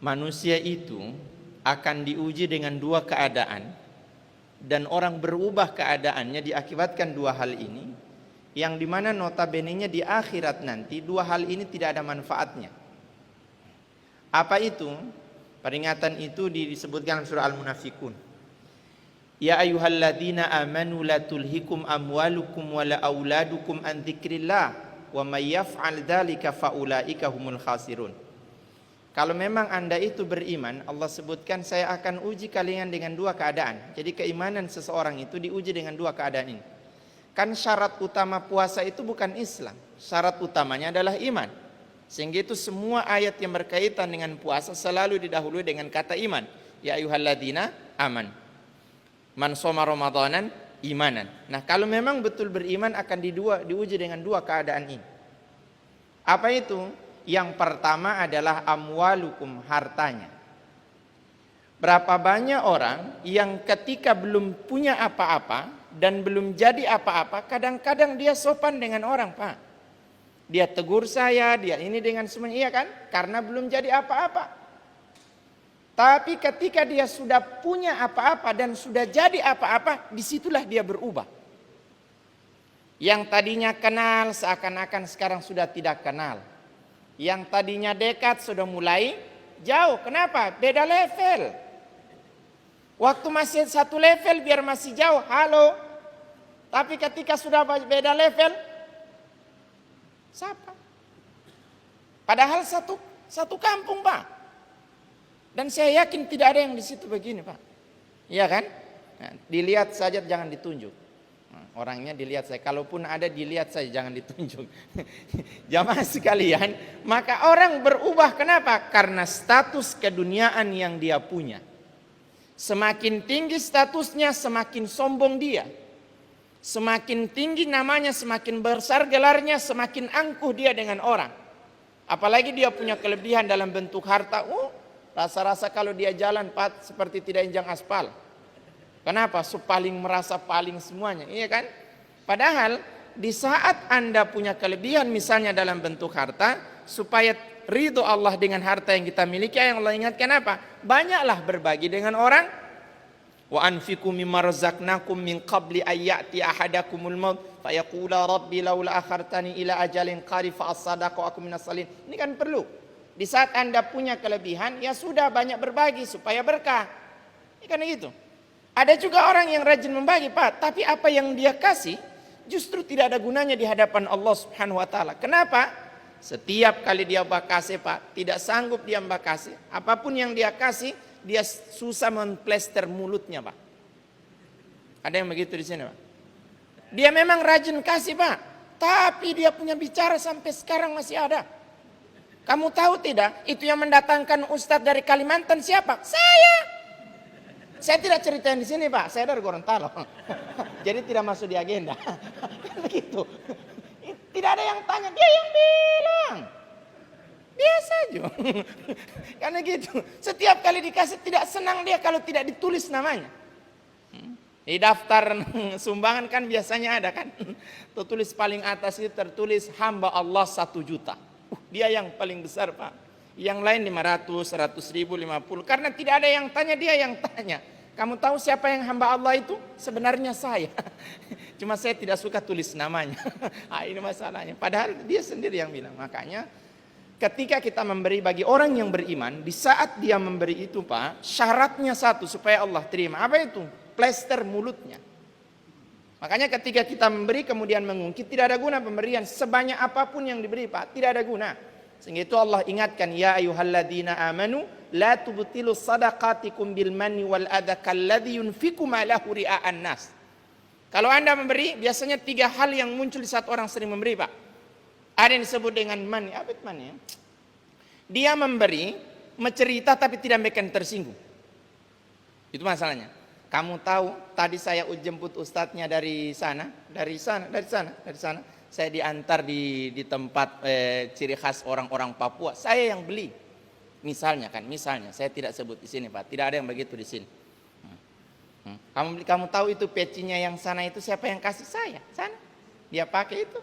manusia itu akan diuji dengan dua keadaan, dan orang berubah keadaannya diakibatkan dua hal ini, yang dimana notabene-nya di akhirat nanti dua hal ini tidak ada manfaatnya. Apa itu? Peringatan itu disebutkan dalam surah Al-Munafikun. Ya ayyuhalladzina amanu la tulhikum amwalukum wala auladukum an dzikrillah wa may yaf'al dzalika faulaika humul khasirun. Kalau memang Anda itu beriman, Allah sebutkan saya akan uji kalian dengan dua keadaan. Jadi keimanan seseorang itu diuji dengan dua keadaan ini. Kan syarat utama puasa itu bukan Islam. Syarat utamanya adalah iman. Sehingga itu semua ayat yang berkaitan dengan puasa selalu didahului dengan kata iman. Ya ayyuhalladzina aman. Man shoma ramadanan imanan. Nah, kalau memang betul beriman akan diuji dengan dua keadaan ini. Apa itu? Yang pertama adalah amwalukum, hartanya. Berapa banyak orang yang ketika belum punya apa-apa dan belum jadi apa-apa, kadang-kadang dia sopan dengan orang, Pak. Dia tegur saya, dia ini dengan semuanya, iya kan? Karena belum jadi apa-apa. Tapi ketika dia sudah punya apa-apa dan sudah jadi apa-apa, disitulah dia berubah. Yang tadinya kenal seakan-akan sekarang sudah tidak kenal. Yang tadinya dekat sudah mulai jauh. Kenapa? Beda level. Waktu masih satu level biar masih jauh, halo. Tapi ketika sudah beda level, siapa? Padahal satu kampung, Pak. Dan saya yakin tidak ada yang di situ begini, Pak. Iya kan? Nah, dilihat saja, jangan ditunjuk. Orangnya dilihat saja. Kalaupun ada, dilihat saja, jangan ditunjuk. Jamaah sekalian, maka orang berubah. Kenapa? Karena status keduniaan yang dia punya. Semakin tinggi statusnya, semakin sombong dia. Semakin tinggi namanya, semakin besar gelarnya, semakin angkuh dia dengan orang. Apalagi dia punya kelebihan dalam bentuk harta. Rasa-rasa kalau dia jalan, Pak, seperti tidak injak aspal. Kenapa? Paling merasa paling semuanya, iya kan? Padahal di saat Anda punya kelebihan misalnya dalam bentuk harta, supaya ridho Allah dengan harta yang kita miliki, yang Allah ingatkan apa? Banyaklah berbagi dengan orang. Wa anfiqu mimma razaqnakum min qabli ayyati ahadakumul maut fayaqula rabbi laula akhartani ila ajalin qarib fa asaddaqa wa akum minas salihin. Ini kan perlu. Di saat Anda punya kelebihan, ya sudah banyak berbagi supaya berkah. Ini kan gitu. Ada juga orang yang rajin membagi, Pak, tapi apa yang dia kasih justru tidak ada gunanya di hadapan Allah Subhanahu wa taala. Kenapa? Setiap kali dia bakasih, Pak, tidak sanggup dia bakasih. Apapun yang dia kasih, dia susah memplester mulutnya, Pak. Ada yang begitu di sini, Pak? Dia memang rajin kasih, Pak, tapi dia punya bicara sampai sekarang masih ada. Kamu tahu tidak? Itu yang mendatangkan Ustadz dari Kalimantan siapa? Saya tidak ceritain di sini, Pak. Saya dari Gorontalo. Jadi tidak masuk di agenda. Begitu. Tidak ada yang tanya, dia yang bilang. Biasa aja. Karena gitu. Setiap kali dikasih tidak senang dia kalau tidak ditulis namanya. Di daftar sumbangan kan biasanya ada kan. Tertulis paling atas itu tertulis hamba Allah 1 juta. Dia yang paling besar, Pak. Yang lain 500, 100 ribu, 50. Karena tidak ada yang tanya, dia yang tanya. Kamu tahu siapa yang hamba Allah itu? Sebenarnya saya. Cuma saya tidak suka tulis namanya. Ini masalahnya. Padahal dia sendiri yang bilang. Makanya ketika kita memberi bagi orang yang beriman, di saat dia memberi itu, Pak, syaratnya satu supaya Allah terima. Apa itu? Plester mulutnya. Makanya ketika kita memberi kemudian mengungkit, tidak ada guna pemberian. Sebanyak apapun yang diberi, Pak, tidak ada guna. Sehingga itu Allah ingatkan, ya ayyuhalladzina amanu la tubtilu sadaqatikum bil manni wal adha kalladzi yunfiqu ma lahu ria'an nas. Kalau Anda memberi, biasanya 3 hal yang muncul di saat orang sering memberi, Pak. Ada yang disebut dengan mani. Apa itu mani? Dia memberi, mencerita tapi tidak bikin tersinggung. Itu masalahnya. Kamu tahu, tadi saya jemput ustadznya dari sana. Saya diantar di tempat ciri khas orang-orang Papua. Saya yang beli. Misalnya, saya tidak sebut di sini, Pak. Tidak ada yang begitu di sini. Kamu tahu itu pecinya yang sana itu siapa yang kasih? Saya. Sana. Dia pakai itu.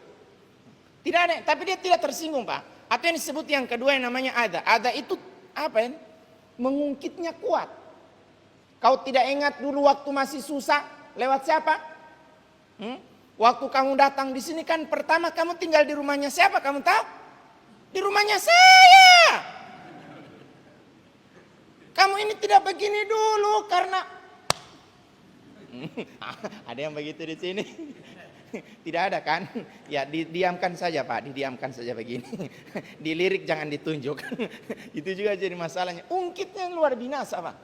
Tidak ada, tapi dia tidak tersinggung, Pak. Atau yang disebut yang kedua yang namanya ada. Ada itu apa ya? Mengungkitnya kuat. Kau tidak ingat dulu waktu masih susah, lewat siapa? Waktu kamu datang di sini kan pertama kamu tinggal di rumahnya siapa? Kamu tahu? Di rumahnya saya. Kamu ini tidak begini dulu karena ada yang begitu di sini. Tidak ada kan? Ya didiamkan saja Pak, didiamkan saja begini. Dilirik jangan ditunjuk. Itu juga jadi masalahnya. Ungkitnya luar binasa Pak.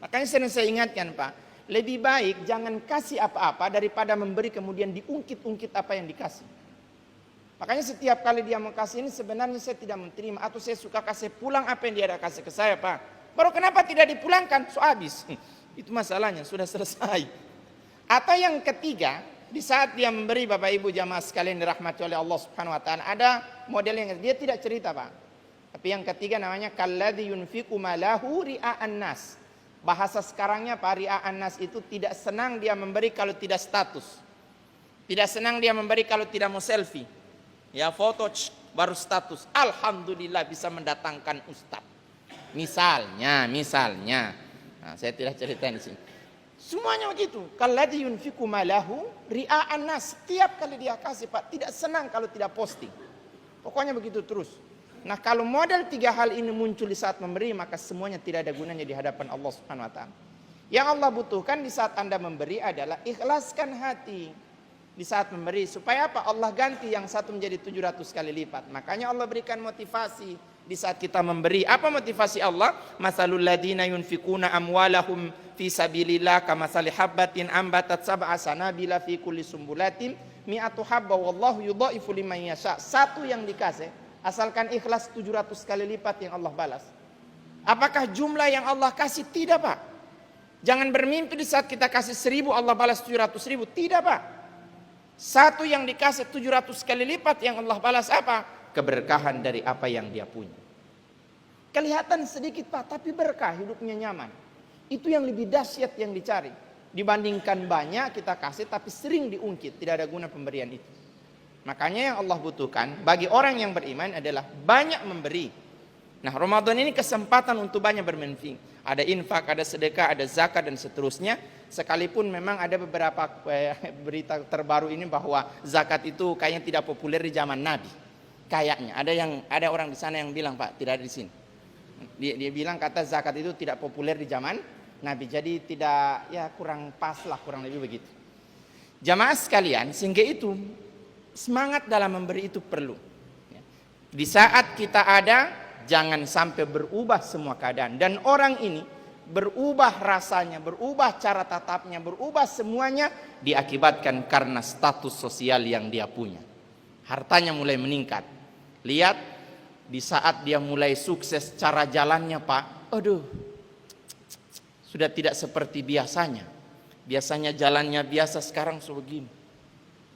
Makanya sering saya ingatkan Pak, lebih baik jangan kasih apa-apa daripada memberi kemudian diungkit-ungkit apa yang dikasih. Makanya setiap kali dia mau kasih ini sebenarnya saya tidak menerima atau saya suka kasih pulang apa yang dia ada kasih ke saya Pak. Baru kenapa tidak dipulangkan? So habis. Itu masalahnya, sudah selesai. Atau yang ketiga, di saat dia memberi Bapak Ibu jamaah sekalian dirahmati oleh Allah Subhanahu wa taala, ada model yang dia tidak cerita, Pak. Tapi yang ketiga namanya kalladzi yunfiqu malahu ria'an nas. Bahasa sekarangnya Pak, ria'an nas itu tidak senang dia memberi kalau tidak status. Tidak senang dia memberi kalau tidak mau selfie. Ya foto baru status. Alhamdulillah bisa mendatangkan ustaz. Misalnya. Nah, saya tidak cerita di sini. Semuanya begitu. Kalladzi yunfiqu malahu ria'an nas. Setiap kali dia kasih Pak, tidak senang kalau tidak posting. Pokoknya begitu terus. Nah, kalau model tiga hal ini muncul di saat memberi, maka semuanya tidak ada gunanya di hadapan Allah Subhanahu wa taala. Yang Allah butuhkan di saat Anda memberi adalah ikhlaskan hati di saat memberi, supaya apa? Allah ganti yang satu menjadi 700 kali lipat. Makanya Allah berikan motivasi di saat kita memberi. Apa motivasi Allah? Masalul ladina yunfikuna amwalahum fi sabilillah kamathali habbatin ambatat sab'a sanabila fi kulli sumbulatin mi'atu habba wallahu yudhaifu liman yasha. Satu yang dikasih, asalkan ikhlas 700 kali lipat yang Allah balas. Apakah jumlah yang Allah kasih? Tidak Pak. Jangan bermimpi di saat kita kasih 1000 Allah balas 700.000. Tidak Pak. Satu yang dikasih 700 kali lipat yang Allah balas apa? Keberkahan dari apa yang dia punya. Kelihatan sedikit Pak, tapi berkah, hidupnya nyaman. Itu yang lebih dahsyat yang dicari. Dibandingkan banyak kita kasih tapi sering diungkit, tidak ada guna pemberian itu. Makanya yang Allah butuhkan bagi orang yang beriman adalah banyak memberi. Nah, Ramadan ini kesempatan untuk banyak bermanfaat. Ada infak, ada sedekah, ada zakat dan seterusnya. Sekalipun memang ada beberapa berita terbaru ini bahwa zakat itu kayaknya tidak populer di zaman Nabi. Kayaknya ada orang di sana yang bilang Pak, tidak ada di sini. Dia bilang kata zakat itu tidak populer di zaman Nabi. Jadi tidak, ya kurang pas lah, kurang lebih begitu. Jamaah sekalian, sehingga itu semangat dalam memberi itu perlu. Di saat kita ada, jangan sampai berubah semua keadaan. Dan orang ini berubah rasanya, berubah cara tatapnya, berubah semuanya diakibatkan karena status sosial yang dia punya. Hartanya mulai meningkat. Lihat di saat dia mulai sukses cara jalannya Pak, aduh, sudah tidak seperti biasanya. Biasanya jalannya biasa, sekarang sebegini.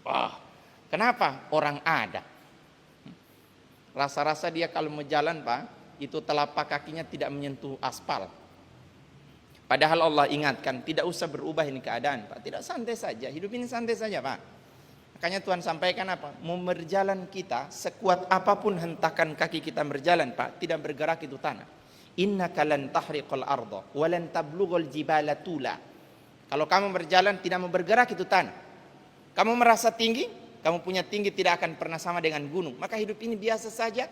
Wah, kenapa? Orang ada. Rasa-rasa dia kalau mau jalan Pak, itu telapak kakinya tidak menyentuh aspal. Padahal Allah ingatkan, tidak usah berubah ini keadaan Pak. Tidak, santai saja, hidup ini santai saja Pak. Makanya Tuhan sampaikan apa? Mau berjalan kita, sekuat apapun hentakan kaki kita berjalan Pak, tidak bergerak itu tanah. Innaka lan tahriqal arda wa lan tablughal jibala tula. Kalau kamu berjalan tidak mau bergerak itu tanah. Kamu merasa tinggi, kamu punya tinggi tidak akan pernah sama dengan gunung. Maka hidup ini biasa saja.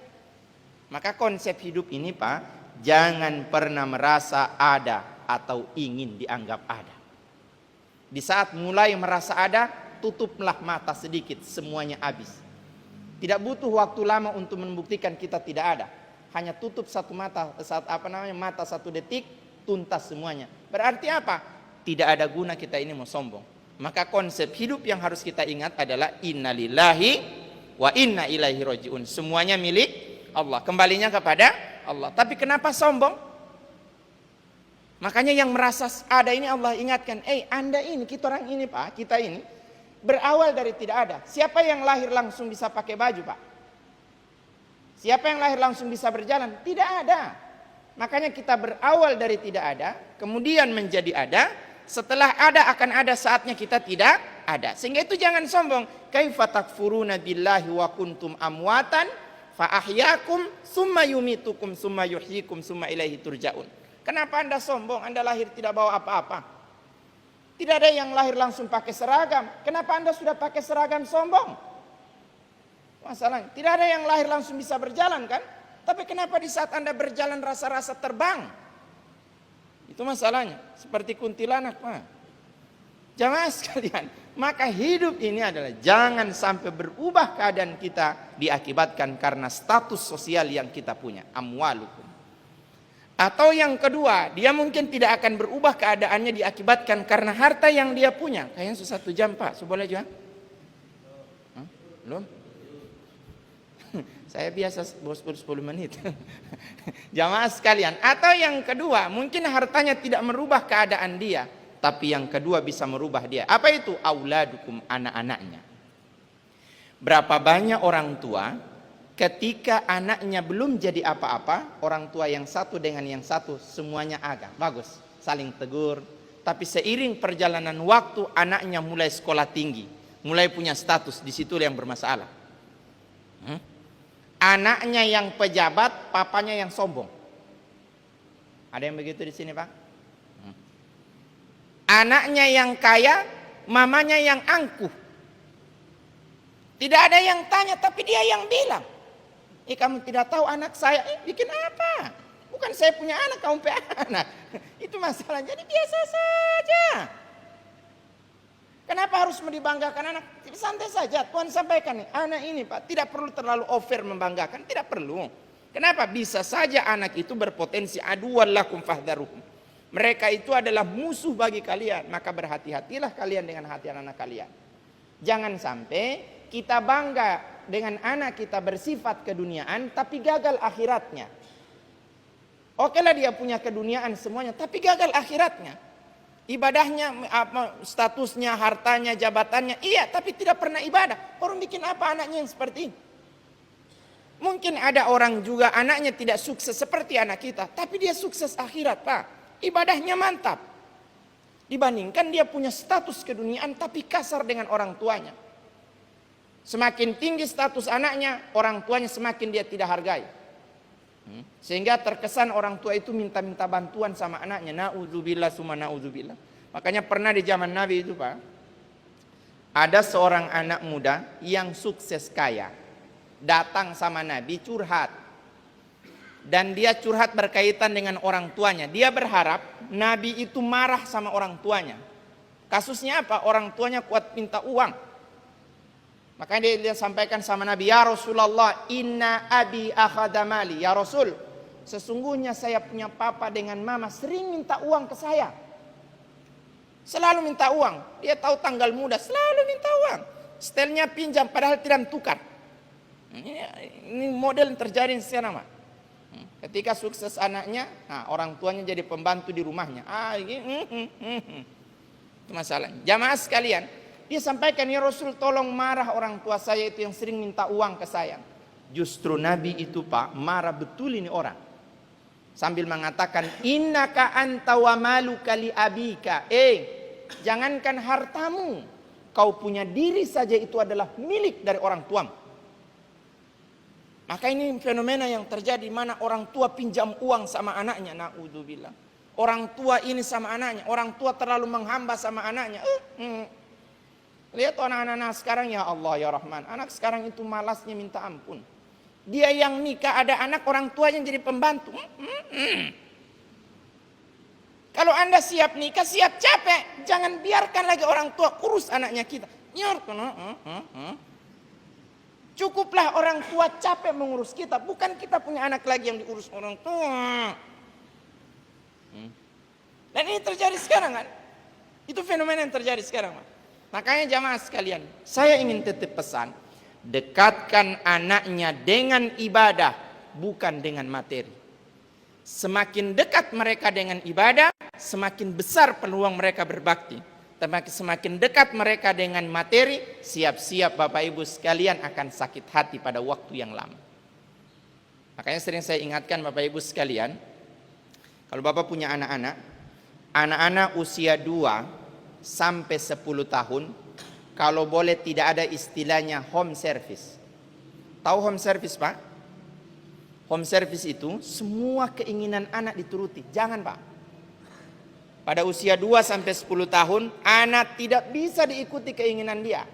Maka konsep hidup ini Pak, jangan pernah merasa ada atau ingin dianggap ada. Di saat mulai merasa ada, tutuplah mata sedikit, semuanya habis. Tidak butuh waktu lama untuk membuktikan kita tidak ada. Hanya tutup satu mata, mata 1 detik, tuntas semuanya. Berarti apa? Tidak ada guna kita ini mau sombong. Maka konsep hidup yang harus kita ingat adalah innalillahi wa inna ilaihi rajiun. Semuanya milik Allah, kembalinya kepada Allah. Tapi kenapa sombong? Makanya yang merasa ada ini Allah ingatkan, Anda ini, kita orang ini Pak, kita ini berawal dari tidak ada. Siapa yang lahir langsung bisa pakai baju Pak? Siapa yang lahir langsung bisa berjalan? Tidak ada. Makanya kita berawal dari tidak ada, kemudian menjadi ada. Setelah ada akan ada saatnya kita tidak ada. Sehingga itu jangan sombong. Kaifa takfuruna billahi wa kuntum amwatan fa ahyakum summa yumitukum summa yuhyikum summa ilaihi turja'un. Kenapa Anda sombong? Anda lahir tidak bawa apa-apa. Tidak ada yang lahir langsung pakai seragam. Kenapa Anda sudah pakai seragam sombong? Masalahnya, tidak ada yang lahir langsung bisa berjalan kan? Tapi kenapa di saat Anda berjalan rasa-rasa terbang? Itu masalahnya. Seperti kuntilanak, Pak. Jamaah sekalian, maka hidup ini adalah jangan sampai berubah keadaan kita diakibatkan karena status sosial yang kita punya. Amwalukum. Atau yang kedua, dia mungkin tidak akan berubah keadaannya diakibatkan karena harta yang dia punya. Kayaknya susah 1 jam, Pak. Boleh juga? Belum? Saya biasa bos 10 menit. Jamaah sekalian. Atau yang kedua, mungkin hartanya tidak merubah keadaan dia. Tapi yang kedua bisa merubah dia. Apa itu? Auladukum, anak-anaknya. Berapa banyak orang tua ketika anaknya belum jadi apa-apa, orang tua yang satu dengan yang satu semuanya agak bagus, saling tegur. Tapi seiring perjalanan waktu anaknya mulai sekolah tinggi, mulai punya status, di situ yang bermasalah. Anaknya yang pejabat, papanya yang sombong. Ada yang begitu di sini, Pak? Anaknya yang kaya, mamanya yang angkuh. Tidak ada yang tanya, tapi dia yang bilang. Kamu tidak tahu anak saya, bikin apa? Bukan saya punya anak, kamu punya anak. Itu masalah, jadi biasa saja. Kenapa harus dibanggakan anak? Santai saja, Tuhan sampaikan nih, anak ini Pak, tidak perlu terlalu over membanggakan, tidak perlu. Kenapa? Bisa saja anak itu berpotensi aduwwan lakum fahdharuhum. Mereka itu adalah musuh bagi kalian, maka berhati-hatilah kalian dengan hati anak kalian. Jangan sampai kita bangga dengan anak kita bersifat keduniaan tapi gagal akhiratnya. Oke lah dia punya keduniaan semuanya tapi gagal akhiratnya. Ibadahnya, statusnya, hartanya, jabatannya, iya tapi tidak pernah ibadah. Orang bikin apa anaknya yang seperti ini? Mungkin ada orang juga anaknya tidak sukses seperti anak kita, tapi dia sukses akhirat, Pak. Ibadahnya mantap. Dibandingkan dia punya status keduniaan tapi kasar dengan orang tuanya. Semakin tinggi status anaknya, orang tuanya semakin dia tidak hargai. Sehingga terkesan orang tua itu minta-minta bantuan sama anaknya. Na'udzubillah summa na'udzubillah. Makanya pernah di zaman Nabi itu, Pak, ada seorang anak muda yang sukses kaya. Datang sama Nabi curhat. Dan dia curhat berkaitan dengan orang tuanya. Dia berharap Nabi itu marah sama orang tuanya. Kasusnya apa? Orang tuanya kuat minta uang. Makanya dia sampaikan sama Nabi, ya Rasulullah, inna abi akhadha mali. Ya Rasul, sesungguhnya saya punya papa dengan mama sering minta uang ke saya. Selalu minta uang. Dia tahu tanggal muda, selalu minta uang. Setelnya pinjam padahal tidak tukar. Ini model yang terjadi sekarang, Pak. Ketika sukses anaknya, orang tuanya jadi pembantu di rumahnya. Itu masalahnya. Jamaah sekalian, dia sampaikan, ya Rasul tolong marah orang tua saya itu yang sering minta uang ke saya. Justru Nabi itu, Pak, marah betul ini orang. Sambil mengatakan, innaka anta wa maluka li abika. Jangankan hartamu, kau punya diri saja itu adalah milik dari orang tuamu. Maka ini fenomena yang terjadi mana orang tua pinjam uang sama anaknya. Na'udzubillah. Orang tua ini sama anaknya. Orang tua terlalu menghamba sama anaknya. Lihat anak-anak sekarang, ya Allah ya Rahman. Anak sekarang itu malasnya minta ampun. Dia yang nikah ada anak, orang tuanya jadi pembantu. Kalau Anda siap nikah, siap capek. Jangan biarkan lagi orang tua urus anaknya kita. Cukuplah orang tua capek mengurus kita. Bukan kita punya anak lagi yang diurus orang tua. Dan ini terjadi sekarang kan. Itu fenomena yang terjadi sekarang. Makanya jamaah sekalian, saya ingin titip pesan. Dekatkan anaknya dengan ibadah, bukan dengan materi. Semakin dekat mereka dengan ibadah, semakin besar peluang mereka berbakti. Semakin dekat mereka dengan materi, siap-siap Bapak Ibu sekalian akan sakit hati pada waktu yang lama. Makanya sering saya ingatkan Bapak Ibu sekalian, kalau Bapak punya anak-anak, anak-anak usia 2 sampai 10 tahun, kalau boleh tidak ada istilahnya home service. Tahu home service, Pak? home service itu semua keinginan anak dituruti. Jangan Pak. Pada usia 2 sampai 10 tahun, anak tidak bisa diikuti keinginan dia.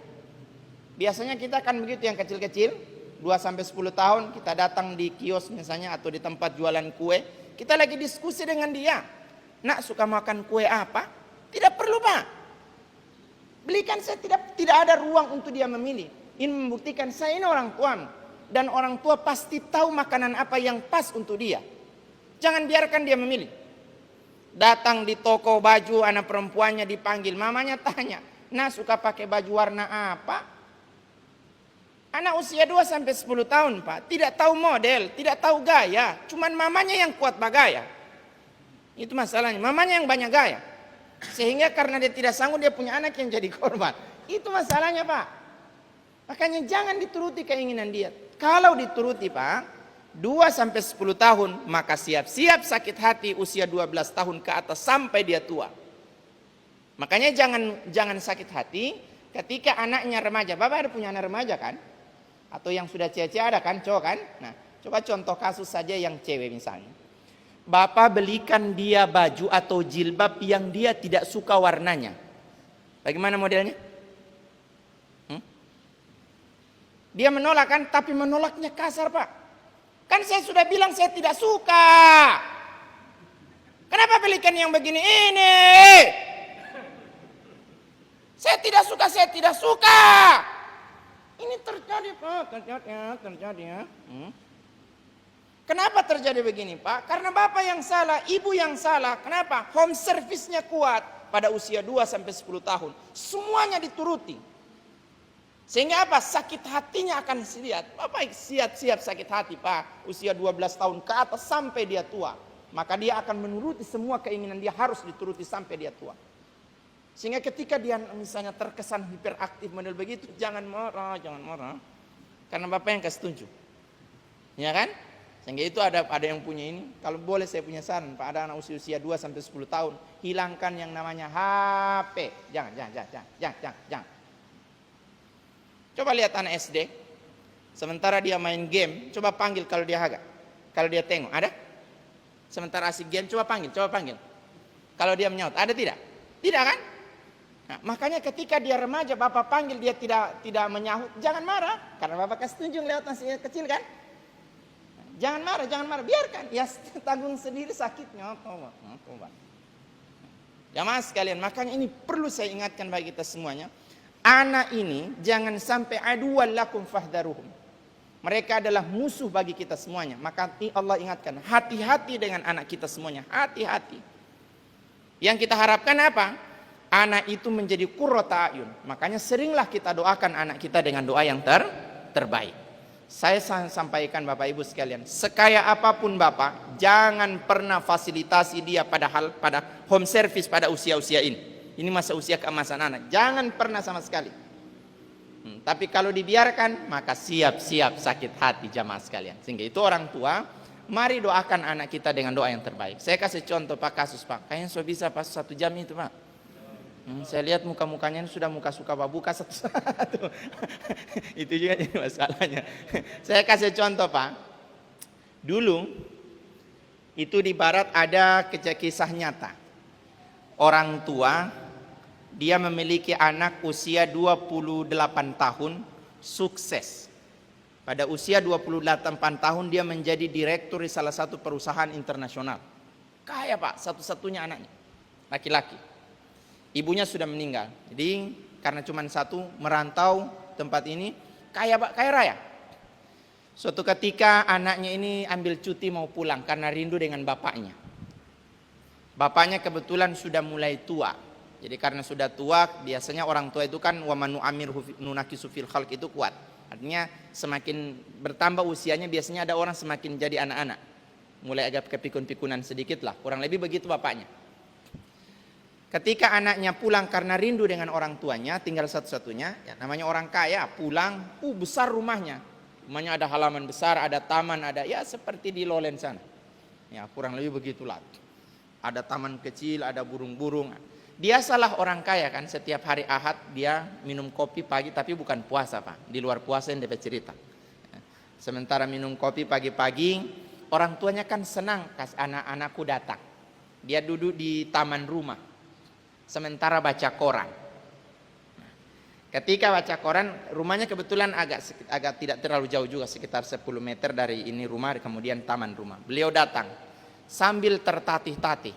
Biasanya kita kan begitu yang kecil-kecil, 2 sampai 10 tahun kita datang di kios misalnya atau di tempat jualan kue, kita lagi diskusi dengan dia. Nak, suka makan kue apa? Tidak perlu Pak. Belikan, saya tidak ada ruang untuk dia memilih. Ini membuktikan saya ini orang tua. Dan orang tua pasti tahu makanan apa yang pas untuk dia. Jangan biarkan dia memilih. Datang di toko baju, anak perempuannya dipanggil, mamanya tanya, nah suka pakai baju warna apa? Anak usia 2 sampai 10 tahun Pak, tidak tahu model, tidak tahu gaya, cuman mamanya yang kuat bergaya. Itu masalahnya, mamanya yang banyak gaya. Sehingga karena dia tidak sanggup, dia punya anak yang jadi korban. Itu masalahnya Pak. Makanya jangan dituruti keinginan dia. Kalau dituruti Pak, 2 sampai 10 tahun, maka siap-siap sakit hati usia 12 tahun ke atas sampai dia tua. Makanya jangan sakit hati ketika anaknya remaja. Bapak ada punya anak remaja kan? Atau yang sudah cewek ada kan, cowok kan? Nah, coba contoh kasus saja yang cewek misalnya. Bapak belikan dia baju atau jilbab yang dia tidak suka warnanya. Bagaimana modelnya? Dia menolak kan, tapi menolaknya kasar Pak. Kan saya sudah bilang saya tidak suka. Kenapa belikan yang begini ini? Saya tidak suka, saya tidak suka. Ini terjadi Pak, terjadi ya. Kenapa terjadi begini Pak? Karena bapak yang salah, ibu yang salah. Kenapa? Home service-nya kuat pada usia 2 sampai 10 tahun. Semuanya dituruti. Sehingga apa? Sakit hatinya akan dilihat. Bapak siap-siap sakit hati Pak. Usia 12 tahun ke atas sampai dia tua. Maka dia akan menuruti semua keinginan dia, harus dituruti sampai dia tua. Sehingga ketika dia misalnya terkesan hiperaktif model begitu, jangan marah, jangan marah. Karena bapak yang kasih tunjuk. Ya kan? Sehingga itu ada yang punya ini. Kalau boleh saya punya saran Pak, ada anak usia 2 sampai 10 tahun, hilangkan yang namanya HP. Jangan. Coba lihat anak SD, sementara dia main game, coba panggil kalau dia agak. Kalau dia tengok, ada? Sementara asik game, coba panggil. Kalau dia menyaut, ada tidak? Tidak kan? Nah, makanya ketika dia remaja, bapak panggil dia tidak menyahut, jangan marah. Karena bapak kasih tunjuk lewat masih kecil kan? Jangan marah, biarkan. Ya tanggung sendiri sakitnya. Tobat. Jamaah sekalian, makanya ini perlu saya ingatkan bagi kita semuanya. Anak ini jangan sampai aduwwan lakum fahdharuhum. Mereka adalah musuh bagi kita semuanya. Maka Allah ingatkan, hati-hati dengan anak kita semuanya. Hati-hati. Yang kita harapkan apa? Anak itu menjadi qurrata ayun. Makanya seringlah kita doakan anak kita dengan doa yang terbaik. Saya sampaikan Bapak Ibu sekalian, sekaya apapun Bapak, jangan pernah fasilitasi dia pada home service pada usia-usia ini. Ini masa usia keemasan anak. Jangan pernah sama sekali. Tapi kalau dibiarkan, maka siap-siap sakit hati jamaah sekalian. Sehingga itu orang tua, mari doakan anak kita dengan doa yang terbaik. Saya kasih contoh Pak, kasus Pak. Kayaknya sudah bisa pas 1 jam itu Pak. Saya lihat muka-mukanya sudah muka suka buka satu-satu. Itu juga jadi masalahnya. Saya kasih contoh Pak. Dulu, itu di barat ada kisah nyata. Orang tua, dia memiliki anak usia 28 tahun, sukses. Pada usia 28 tahun dia menjadi direktur di salah satu perusahaan internasional. Kaya Pak, satu-satunya anaknya, laki-laki. Ibunya sudah meninggal. Jadi karena cuma satu, merantau tempat ini, kaya Pak, kaya raya. Suatu ketika anaknya ini ambil cuti mau pulang karena rindu dengan bapaknya. Bapaknya kebetulan sudah mulai tua. Jadi karena sudah tua, biasanya orang tua itu kan wa man nu'ammirhu nunakisu fil khalq, itu kuat. Artinya semakin bertambah usianya biasanya ada orang semakin jadi anak-anak. Mulai agak kepikun-pikunan sedikit lah, kurang lebih begitu bapaknya. Ketika anaknya pulang karena rindu dengan orang tuanya, tinggal satu-satunya, ya namanya orang kaya, pulang, besar rumahnya. Rumahnya ada halaman besar, ada taman, ada ya seperti di Lowland sana. Ya kurang lebih begitulah. Ada taman kecil, ada burung-burung. Dia salah orang kaya kan, setiap hari Ahad dia minum kopi pagi, tapi bukan puasa Pak. Di luar puasa yang dapat cerita. Sementara minum kopi pagi-pagi, Orang tuanya kan senang anak-anakku datang. Dia duduk di taman rumah, sementara baca koran. Ketika baca koran, rumahnya kebetulan agak tidak terlalu jauh juga, sekitar 10 meter dari ini rumah, kemudian taman rumah. Beliau datang sambil tertatih-tatih.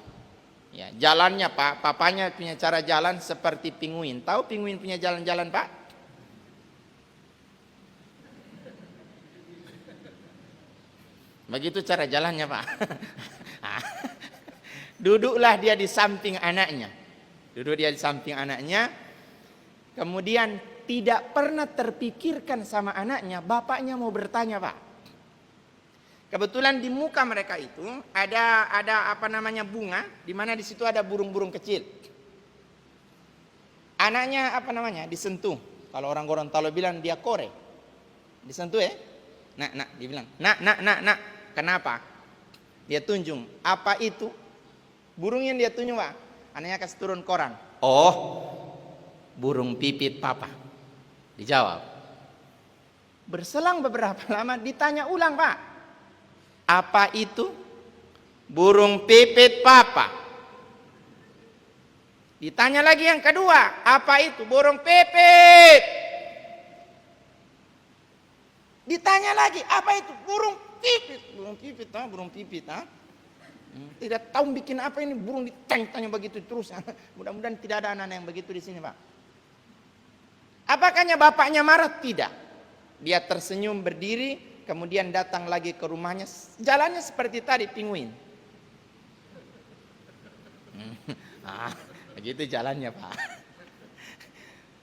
Ya, jalannya Pak, papanya punya cara jalan seperti pinguin. Tahu pinguin punya jalan-jalan Pak? Begitu cara jalannya Pak. Duduklah dia di samping anaknya. Duduk dia di samping anaknya. Kemudian tidak pernah terpikirkan sama anaknya, bapaknya mau bertanya Pak. Kebetulan di muka mereka itu ada bunga, di mana di situ ada burung-burung kecil. Anaknya disentuh. Kalau orang Gorontalo bilang dia kore. Disentuh ya. Nak, dia bilang, nak. Kenapa? Dia tunjuk. Apa itu? Burung yang dia tunjuk Pak. Anaknya kasih turun koran. Oh, burung pipit papa. Dijawab. Berselang beberapa lama ditanya ulang Pak. Apa itu? Burung pipit papa. Ditanya lagi yang kedua. Apa itu? Burung pipit. Ditanya lagi. Apa itu? Burung pipit. Burung pipit. Tidak tahu bikin apa ini, burung ditanya begitu terus. Mudah-mudahan tidak ada anak-anak yang begitu di sini Pak. Apakahnya bapaknya marah? Tidak. Dia tersenyum berdiri, kemudian datang lagi ke rumahnya. Jalannya seperti tadi pinguin. Begitu jalannya Pak.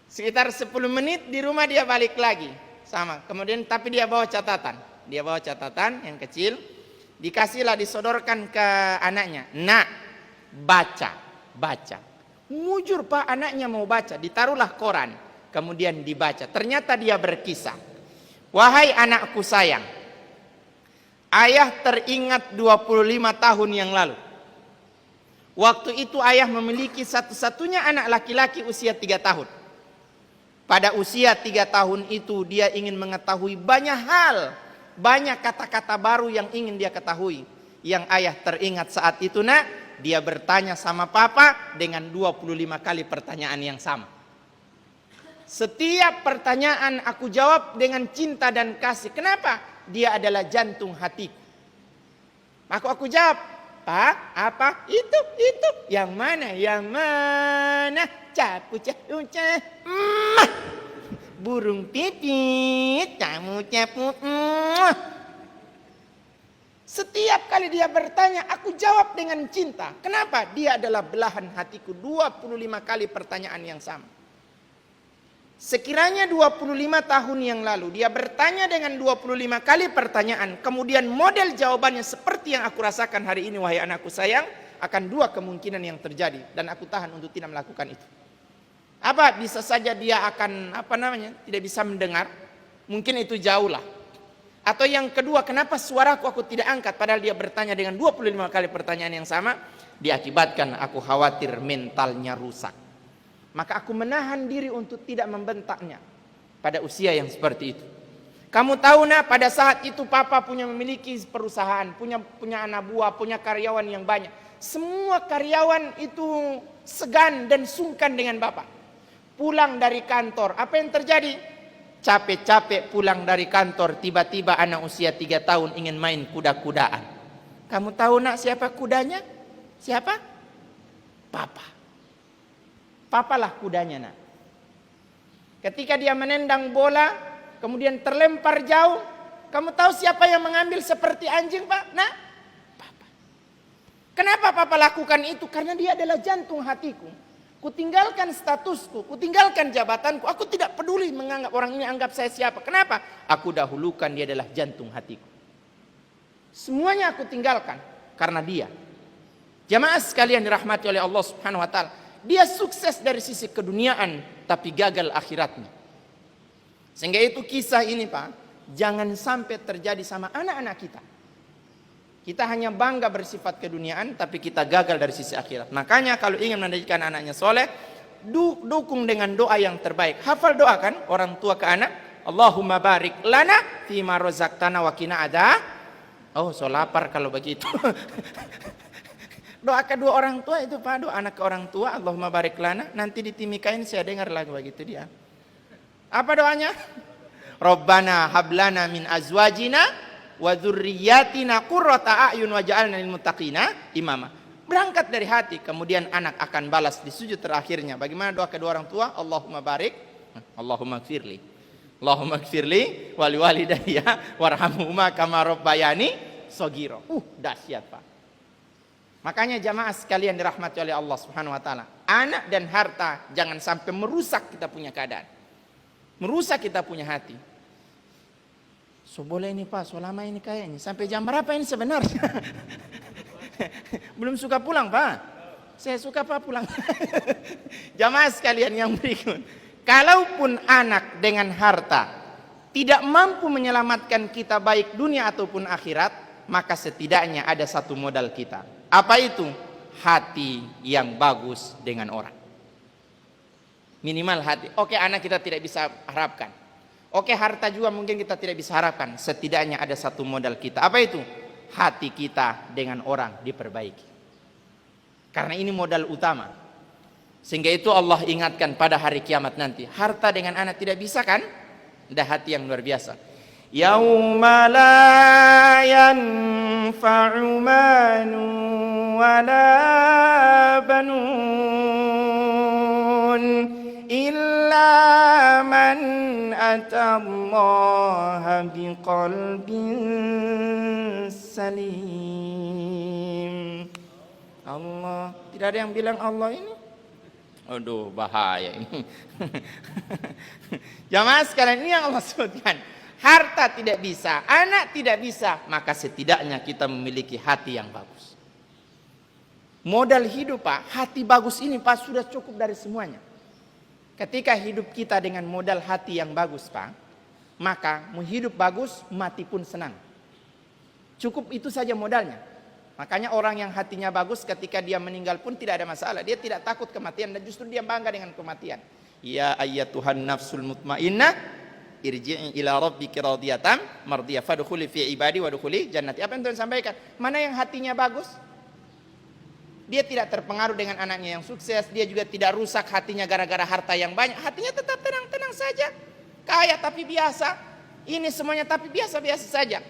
Sekitar 10 menit di rumah dia balik lagi. Sama. Kemudian tapi dia bawa catatan. Dia bawa catatan yang kecil. Dikasihlah, disodorkan ke anaknya. Nak, baca. Mujur Pak, anaknya mau baca. Ditaruhlah koran. Kemudian dibaca. Ternyata dia berkisah. Wahai anakku sayang. Ayah teringat 25 tahun yang lalu. Waktu itu ayah memiliki satu-satunya anak laki-laki usia 3 tahun. Pada usia 3 tahun itu dia ingin mengetahui banyak hal. Banyak kata-kata baru yang ingin dia ketahui. Yang ayah teringat saat itu nak, dia bertanya sama papa dengan 25 kali pertanyaan yang sama. Setiap pertanyaan aku jawab dengan cinta dan kasih. Kenapa? Dia adalah jantung hatiku. Maka aku jawab, Pak, apa? Itu. Yang mana? Capu. Burung pipit, kamu caput. Setiap kali dia bertanya, aku jawab dengan cinta. Kenapa? Dia adalah belahan hatiku. 25 kali pertanyaan yang sama. Sekiranya 25 tahun yang lalu dia bertanya dengan 25 kali pertanyaan, kemudian model jawabannya seperti yang aku rasakan hari ini, wahai anakku sayang, akan 2 kemungkinan yang terjadi dan aku tahan untuk tidak melakukan itu. Apa? Bisa saja dia akan tidak bisa mendengar. Mungkin itu jauh lah. Atau yang kedua, kenapa suaraku aku tidak angkat padahal dia bertanya dengan 25 kali pertanyaan yang sama? Diakibatkan aku khawatir mentalnya rusak. Maka aku menahan diri untuk tidak membentaknya pada usia yang seperti itu. Kamu tahu nak, pada saat itu papa memiliki perusahaan, punya anak buah, punya karyawan yang banyak. Semua karyawan itu segan dan sungkan dengan bapak. Pulang dari kantor, apa yang terjadi? Capek-capek pulang dari kantor, tiba-tiba anak usia 3 tahun ingin main kuda-kudaan. Kamu tahu nak siapa kudanya? Siapa? Papa. Papalah kudanya nak. Ketika dia menendang bola, kemudian terlempar jauh, kamu tahu siapa yang mengambil seperti anjing Pak? Nah, Papa. Kenapa Papa lakukan itu? Karena dia adalah jantung hatiku. Kutinggalkan statusku, kutinggalkan jabatanku. Aku tidak peduli menganggap orang ini anggap saya siapa. Kenapa? Aku dahulukan dia adalah jantung hatiku. Semuanya aku tinggalkan karena dia. Jamaah sekalian dirahmati oleh Allah Subhanahu wa taala. Dia sukses dari sisi keduniaan tapi gagal akhiratnya. Sehingga itu kisah ini Pak, jangan sampai terjadi sama anak-anak kita. Kita hanya bangga bersifat keduniaan, tapi kita gagal dari sisi akhirat. Makanya kalau ingin mendidikan anaknya soleh, dukung dengan doa yang terbaik. Hafal doa kan orang tua ke anak, Allahumma barik lana fima razaqtana wa qina Oh, so lapar kalau begitu. Doa kedua orang tua itu Pak, doa anak ke orang tua, Allahumma barik lana, nanti ditimikain saya dengar lagu begitu dia. Apa doanya? Rabbana hablana min azwajina wa dzurriyyatina qurrata a'yun waj'alna lil muttaqina imama. Berangkat dari hati, kemudian anak akan balas di sujud terakhirnya. Bagaimana doa kedua orang tua? Allahumma barik, Allahumma gfirli. Allahumma gfirli wali walidayya warhamhuma kama rabbayani shaghira. Dahsyat Pak. Makanya jamaah sekalian dirahmati oleh Allah Subhanahu wa taala, anak dan harta jangan sampai merusak kita punya keadaan. Merusak kita punya hati. So boleh ini Pak, so lama ini kayaknya. Sampai jam berapa ini sebenarnya? Belum suka pulang Pak. Saya suka Pak pulang. Jamaah sekalian yang berikut. Kalaupun anak dengan harta tidak mampu menyelamatkan kita baik dunia ataupun akhirat, maka setidaknya ada satu modal kita. Apa itu? Hati yang bagus dengan orang. Minimal hati. Oke, anak kita tidak bisa harapkan. Oke, harta juga mungkin kita tidak bisa harapkan. Setidaknya ada satu modal kita. Apa itu? Hati kita dengan orang diperbaiki. Karena ini modal utama. Sehingga itu Allah ingatkan pada hari kiamat nanti. Harta dengan anak tidak bisa kan? Ada hati yang luar biasa. Yauma la yanfa'u malun wala banun illa man atallaha biqalbin salim. Allah, tidak ada yang bilang Allah ini. Aduh, bahaya ini. Jamaah sekalian, ini yang Allah sebutkan. Harta tidak bisa, anak tidak bisa, maka setidaknya kita memiliki hati yang bagus. Modal hidup Pak, hati bagus ini Pak sudah cukup dari semuanya. Ketika hidup kita dengan modal hati yang bagus Pak, maka mau hidup bagus, mati pun senang. Cukup itu saja modalnya. Makanya orang yang hatinya bagus ketika dia meninggal pun tidak ada masalah. Dia tidak takut kematian dan justru dia bangga dengan kematian. Ya ayyatuhan nafsul mutmainnah irji'i ila rabbiki radiyatan mardiyah fadkhuli fi ibadi wadkhuli jannati. Apa yang Tuhan sampaikan? Mana yang hatinya bagus? Dia tidak terpengaruh dengan anaknya yang sukses, dia juga tidak rusak hatinya gara-gara harta yang banyak. Hatinya tetap tenang-tenang saja. Kaya tapi biasa. Ini semuanya tapi biasa-biasa saja.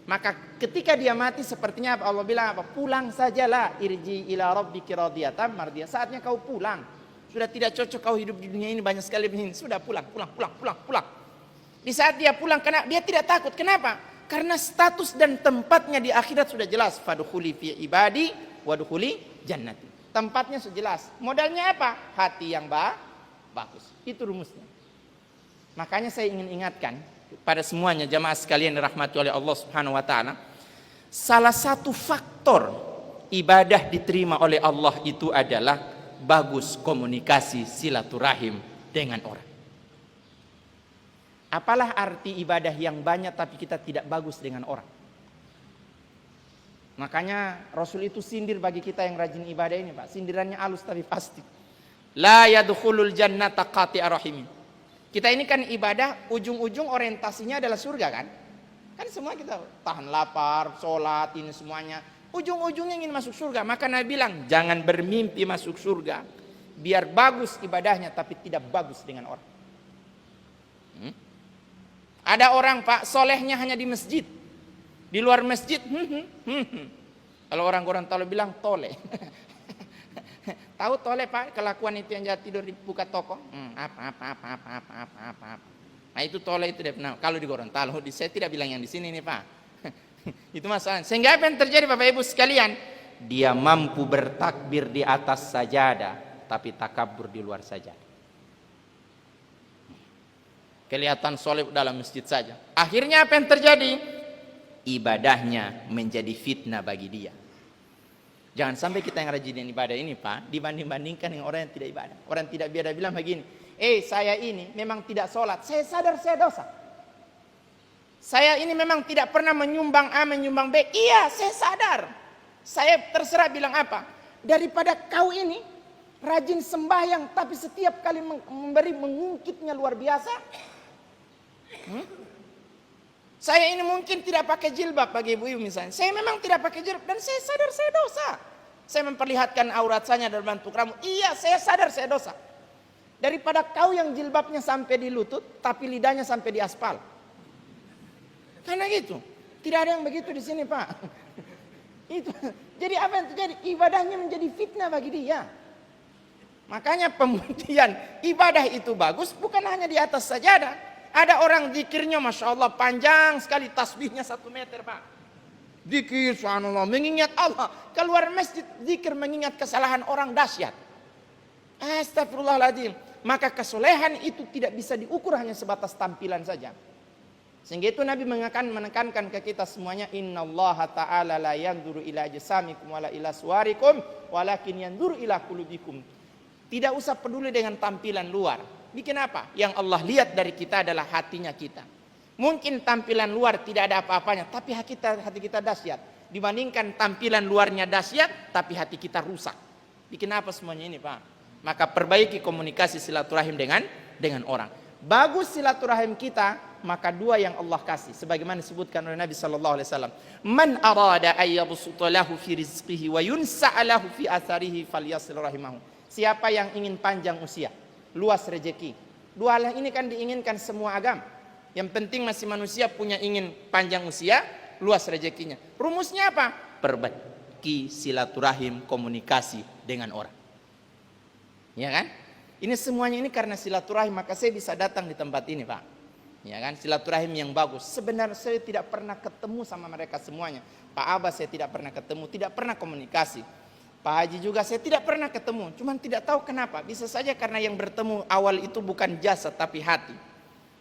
Maka ketika dia mati sepertinya apa? Allah bilang apa? Pulang sajalah, irji ila rabbiki radiyatan mardiyah. Saatnya kau pulang. Sudah tidak cocok kau hidup di dunia ini banyak sekali begini. Sudah pulang. Di saat dia pulang, karena dia tidak takut. Kenapa? Karena status dan tempatnya di akhirat sudah jelas. Fadkhuli fi ibadi wadkhuli jannati. Tempatnya sudah jelas. Modalnya apa? Hati yang bagus. Itu rumusnya. Makanya saya ingin ingatkan pada semuanya jamaah sekalian dirahmati oleh Allah Subhanahu wa taala. Salah satu faktor ibadah diterima oleh Allah itu adalah bagus komunikasi silaturahim dengan orang. Apalah arti ibadah yang banyak tapi kita tidak bagus dengan orang. Makanya Rasul itu sindir bagi kita yang rajin ibadah ini Pak. Sindirannya halus tapi pasti. La yadkhulul jannata qati'a rahimin. Kita ini kan ibadah ujung-ujung orientasinya adalah surga kan. Kan semua kita tahan lapar, sholat ini semuanya. Ujung-ujungnya ingin masuk surga. Maka Nabi bilang jangan bermimpi masuk surga. Biar bagus ibadahnya tapi tidak bagus dengan orang. Ada orang Pak, solehnya hanya di masjid. Di luar masjid, Kalau orang Gorontalo bilang tole. Tahu tole Pak, kelakuan itu yang jatuh tidur di buka toko? Apa. Nah itu tole itu dia pernah. Kalau di Gorontalo, saya tidak bilang yang di sini nih Pak. Itu masalah. Sehingga apa yang terjadi Bapak Ibu sekalian? Dia mampu bertakbir di atas sajadah, tapi takabur di luar sajadah. Kelihatan soleh dalam masjid saja. Akhirnya apa yang terjadi? Ibadahnya menjadi fitnah bagi dia. Jangan sampai kita yang rajin ibadah ini Pak, dibanding-bandingkan dengan orang yang tidak ibadah. Orang tidak ibadah bilang begini, saya ini memang tidak sholat, saya sadar saya dosa. Saya ini memang tidak pernah menyumbang A, menyumbang B. Iya, saya sadar. Saya terserah bilang apa. Daripada kau ini rajin sembahyang, tapi setiap kali mengungkitnya luar biasa. Saya ini mungkin tidak pakai jilbab bagi ibu-ibu misalnya. Saya memang tidak pakai jilbab dan saya sadar saya dosa. Saya memperlihatkan aurat saya dalam bentuk rambut. Iya, saya sadar saya dosa. Daripada kau yang jilbabnya sampai di lutut, tapi lidahnya sampai di aspal. Karena gitu. Tidak ada yang begitu di sini, Pak. Itu. Jadi apa yang terjadi? Ibadahnya menjadi fitnah bagi dia. Makanya pembuktian ibadah itu bagus bukan hanya di atas sajadah. Ada orang zikirnya Masya Allah panjang sekali, tasbihnya 1 meter, Pak. Zikir subhanallah, mengingat Allah. Keluar masjid zikir mengingat kesalahan orang dahsyat. Astagfirullahaladzim. Maka kesolehan itu tidak bisa diukur hanya sebatas tampilan saja. Sehingga itu Nabi menekankan ke kita semuanya, innallaha ta'ala la yanzuru ila ajsamikum wala ila suwarikum walakin yanzuru ila qulubikum. Tidak usah peduli dengan tampilan luar. Bikin apa? Yang Allah lihat dari kita adalah hatinya kita. Mungkin tampilan luar tidak ada apa-apanya, tapi hati kita dahsyat. Dibandingkan tampilan luarnya dahsyat, tapi hati kita rusak. Bikin apa semuanya ini, Pak? Maka perbaiki komunikasi silaturahim dengan orang. Bagus silaturahim kita, maka 2 yang Allah kasih. Sebagaimana disebutkan oleh Nabi SAW. Man arada ayyabsuta lahu fi rizqihi wa yunsa'alahu fi atharihi falyasil rahimahu. Siapa yang ingin panjang usia, luas rezeki. 2 hal ini kan diinginkan semua agama. Yang penting masih manusia punya ingin panjang usia, luas rezekinya. Rumusnya apa? Perbaiki silaturahim, komunikasi dengan orang. Ya kan? Ini semuanya ini karena silaturahim, maka saya bisa datang di tempat ini, Pak. Ya kan? Silaturahim yang bagus. Sebenarnya saya tidak pernah ketemu sama mereka semuanya. Pak Abbas saya tidak pernah ketemu, tidak pernah komunikasi. Pak Haji juga saya tidak pernah ketemu, cuman tidak tahu kenapa. Bisa saja karena yang bertemu awal itu bukan jasad tapi hati.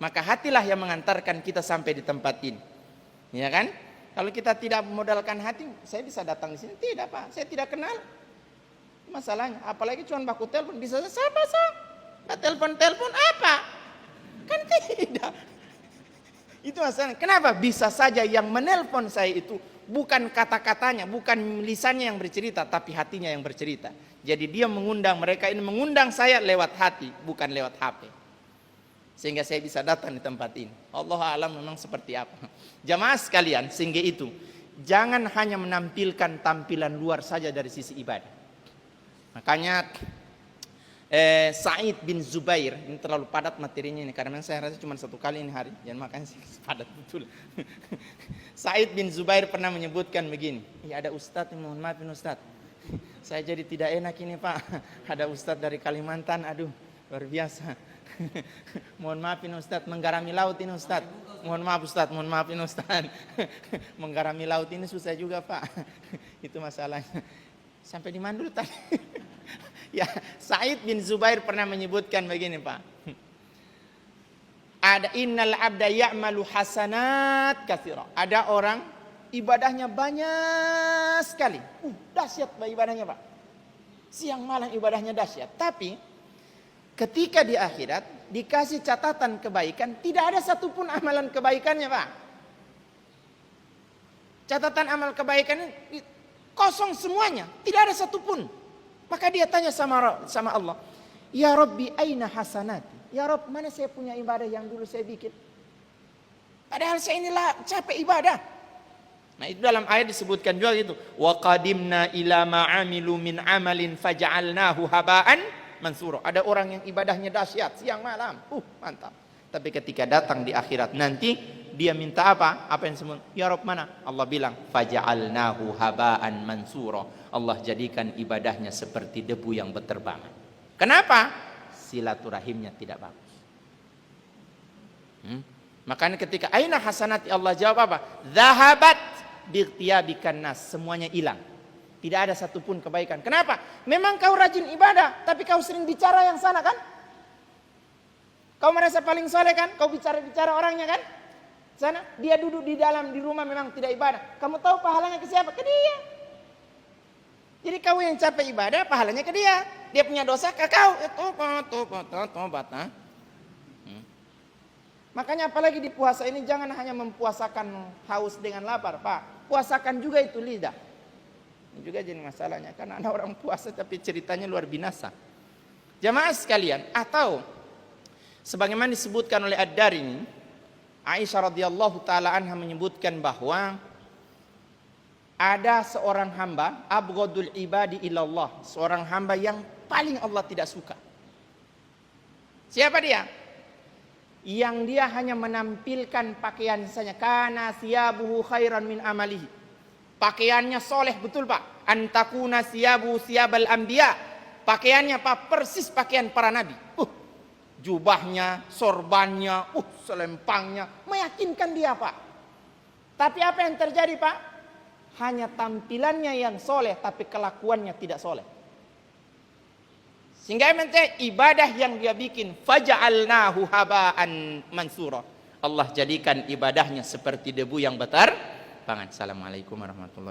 Maka hatilah yang mengantarkan kita sampai di tempat ini. Ya kan? Kalau kita tidak modalkan hati, saya bisa datang di sini. Tidak, Pak, saya tidak kenal. Masalahnya, apalagi cuma baku telepon, bisa siapa sih? Telepon apa? Kan tidak. Itu masalahnya. Kenapa? Bisa saja yang menelpon saya itu bukan kata-katanya, bukan lisannya yang bercerita, tapi hatinya yang bercerita. Jadi dia mengundang, mereka ini mengundang saya lewat hati, bukan lewat HP. Sehingga saya bisa datang di tempat ini. Allah alam memang seperti apa. Jamaah sekalian, sehingga itu jangan hanya menampilkan tampilan luar saja dari sisi ibadah. Makanya Sa'id bin Zubair, ini terlalu padat materinya ini karena saya rasa cuma 1 kali ini hari, jangan makanya padat betul. Sa'id bin Zubair pernah menyebutkan begini, ya ada ustadz, mohon maafin ustadz, saya jadi tidak enak ini, Pak. Ada ustadz dari Kalimantan, aduh luar biasa. Mohon maafin ustadz, menggarami laut ini ustadz. Mohon maaf ustadz, mohon maafin ustadz. Menggarami laut ini susah juga, Pak. Itu masalahnya. Sampai di mana dulu tadi? Ya, Sa'id bin Zubair pernah menyebutkan begini, Pak. Ada innal abda ya'malu hasanat katsira. Ada orang ibadahnya banyak sekali. Dahsyat ibadahnya, Pak. Siang malam ibadahnya dahsyat. Tapi ketika di akhirat dikasih catatan kebaikan, tidak ada satupun amalan kebaikannya, Pak. Catatan amal kebaikan ini kosong semuanya, tidak ada satupun. Maka dia tanya sama Allah, ya Rabbi aina hasanati? Ya Rabb, mana saya punya ibadah yang dulu saya bikin? Padahal saya inilah capek ibadah. Nah itu dalam ayat disebutkan juga gitu. Wa qadimna ila ma'amilu min amalin faja'alnahu haba'an mansura. Ada orang yang ibadahnya dahsyat siang malam. Mantap. Tapi ketika datang di akhirat nanti dia minta apa? Apa yang disebut? Ya Rabb mana? Allah bilang faja'alnahu haba'an mansura. Allah jadikan ibadahnya seperti debu yang berterbangan. Kenapa? Silaturahimnya tidak bagus. Makanya ketika aina hasanati, Allah jawab apa? Zahabat bightiyabikan nas. Semuanya hilang. Tidak ada satupun kebaikan. Kenapa? Memang kau rajin ibadah, tapi kau sering bicara yang sana kan? Kau merasa paling soleh kan? Kau bicara orangnya kan? Sana, dia duduk di rumah memang tidak ibadah. Kamu tahu pahalanya ke siapa? Ke dia. Jadi kau yang capek ibadah, pahalanya ke dia. Dia punya dosa ke kau. Tobat. Makanya apalagi di puasa ini jangan hanya mempuasakan haus dengan lapar, Pak. Puasakan juga itu lidah. Ini juga jadi masalahnya. Karena ada orang puasa tapi ceritanya luar binasa. Jamaah sekalian, atau sebagaimana disebutkan oleh Ad-Darimi, Aisyah radhiyallahu taala anha menyebutkan bahwa ada seorang hamba, abghadul ibadi ilallah, seorang hamba yang paling Allah tidak suka. Siapa dia? Yang dia hanya menampilkan pakaian saja. Kana siyabuhu khairan min amalihi. Pakaiannya soleh, betul Pak. Antakuna siyabu siyabal anbiya. Pakaiannya Pak persis pakaian para nabi. Jubahnya, sorbannya, selempangnya, meyakinkan dia Pak. Tapi apa yang terjadi Pak? Hanya tampilannya yang soleh, tapi kelakuannya tidak soleh. Sehingga ibadah yang dia bikin, faja'alnahu haba'an mansura. Allah jadikan ibadahnya seperti debu yang berterbangan. Assalamualaikum warahmatullahi wabarakatuh.